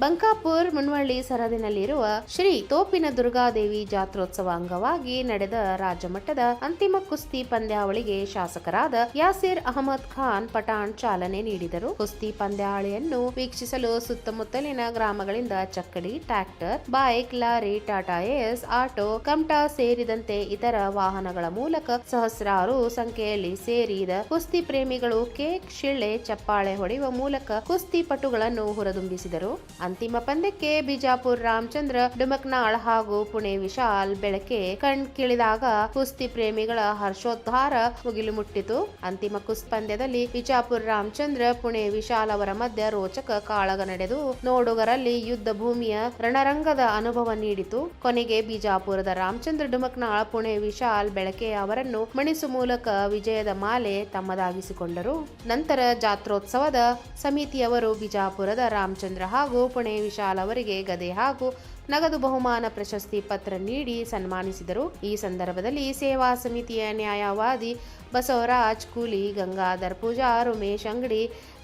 ಬಂಕಾಪುರ್ ಮುನ್ವಳ್ಳಿ ಸರದಿನಲ್ಲಿರುವ ಶ್ರೀ ತೋಪಿನ ದುರ್ಗಾದೇವಿ ಜಾತ್ರೋತ್ಸವ ಅಂಗವಾಗಿ ನಡೆದ ರಾಜ್ಯ ಮಟ್ಟದ ಅಂತಿಮ ಕುಸ್ತಿ ಪಂದ್ಯಾವಳಿಗೆ ಶಾಸಕರಾದ ಯಾಸಿರ್ ಅಹಮದ್ ಖಾನ್ ಪಠಾಣ್ ಚಾಲನೆ ನೀಡಿದರು. ಕುಸ್ತಿ ಪಂದ್ಯಾವಳಿಯನ್ನು ವೀಕ್ಷಿಸಲು ಸುತ್ತಮುತ್ತಲಿನ ಗ್ರಾಮಗಳಿಂದ ಚಕ್ಕಡಿ, ಟ್ರ್ಯಾಕ್ಟರ್, ಬೈಕ್, ಲಾರಿ, ಟಾಟಾ ಏಸ್, ಆಟೋ, ಕಮ್ಟಾ ಸೇರಿದಂತೆ ಇತರ ವಾಹನಗಳ ಮೂಲಕ ಸಹಸ್ರಾರು ಸಂಖ್ಯೆಯಲ್ಲಿ ಸೇರಿದ ಕುಸ್ತಿ ಪ್ರೇಮಿಗಳು ಕೇಕ್, ಶಿಳ್ಳೆ, ಚಪ್ಪಾಳೆ ಹೊಡೆಯುವ ಮೂಲಕ ಕುಸ್ತಿ ಪಟುಗಳನ್ನು ಹುರಿದುಂಬಿಸಿದರು. ಅಂತಿಮ ಪಂದ್ಯಕ್ಕೆ ಬಿಜಾಪುರ ರಾಮಚಂದ್ರ ಡುಮಕ್ನಾಳ್ ಹಾಗೂ ಪುಣೆ ವಿಶಾಲ್ ಬೆಳಕೆ ಕಣ್ಕಿಳಿದಾಗ ಕುಸ್ತಿ ಪ್ರೇಮಿಗಳ ಹರ್ಷೋದ್ಗಾರ ಮುಗಿಲು ಮುಟ್ಟಿತು. ಅಂತಿಮ ಕುಸ್ತಿ ಪಂದ್ಯದಲ್ಲಿ ಬಿಜಾಪುರ ರಾಮಚಂದ್ರ, ಪುಣೆ ವಿಶಾಲ್ ಅವರ ಮಧ್ಯ ರೋಚಕ ಕಾಳಗ ನಡೆದು ನೋಡುಗರಲ್ಲಿ ಯುದ್ಧ ಭೂಮಿಯ ರಣರಂಗದ ಅನುಭವ ನೀಡಿತು. ಕೊನೆಗೆ ಬಿಜಾಪುರದ ರಾಮಚಂದ್ರ ಡುಮಕ್ನಾಳ್ ಪುಣೆ ವಿಶಾಲ್ ಬೆಳಕೆ ಅವರನ್ನು ಮಣಿಸು ಮೂಲಕ ವಿಜಯದ ಮಾಲೆ ತಮ್ಮದಾಗಿಸಿಕೊಂಡರು. ನಂತರ ಜಾತ್ರೋತ್ಸವದ ಸಮಿತಿಯವರು ಬಿಜಾಪುರದ ರಾಮಚಂದ್ರ ಹಾಗೂ ಪುಣೆ ವಿಶಾಲ್ ಅವರಿಗೆ ಗದೆ ಹಾಗೂ ನಗದು ಬಹುಮಾನ ಪ್ರಶಸ್ತಿ ಪತ್ರ ನೀಡಿ ಸನ್ಮಾನಿಸಿದರು. ಈ ಸಂದರ್ಭದಲ್ಲಿ ಸೇವಾ ಸಮಿತಿಯ ನ್ಯಾಯವಾದಿ ಬಸವರಾಜ್ ಕೂಲಿ, ಗಂಗಾಧರ್ ಪೂಜಾರ್, ಉಮೇಶ್ ಅಂಗಡಿ,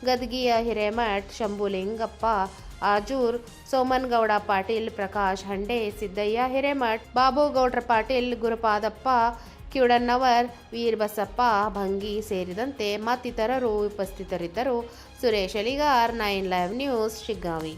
ಗದಗಿಯ ಹಿರೇಮಠ್, ಶಂಭುಲಿಂಗಪ್ಪ ಆಜೂರ್, ಸೋಮನಗೌಡ ಪಾಟೀಲ್, ಪ್ರಕಾಶ್ ಹಂಡೆ, ಸಿದ್ದಯ್ಯ ಹಿರೇಮಠ್, ಬಾಬುಗೌಡ್ರ ಪಾಟೀಲ್, ಗುರುಪಾದಪ್ಪ ಕ್ಯೂಡನ್ನವರ್, ವೀರಬಸಪ್ಪ ಭಂಗಿ ಸೇರಿದಂತೆ ಮತ್ತಿತರರು ಉಪಸ್ಥಿತರಿದ್ದರು. Suresh Aligar, 9 live news, Shiggaon.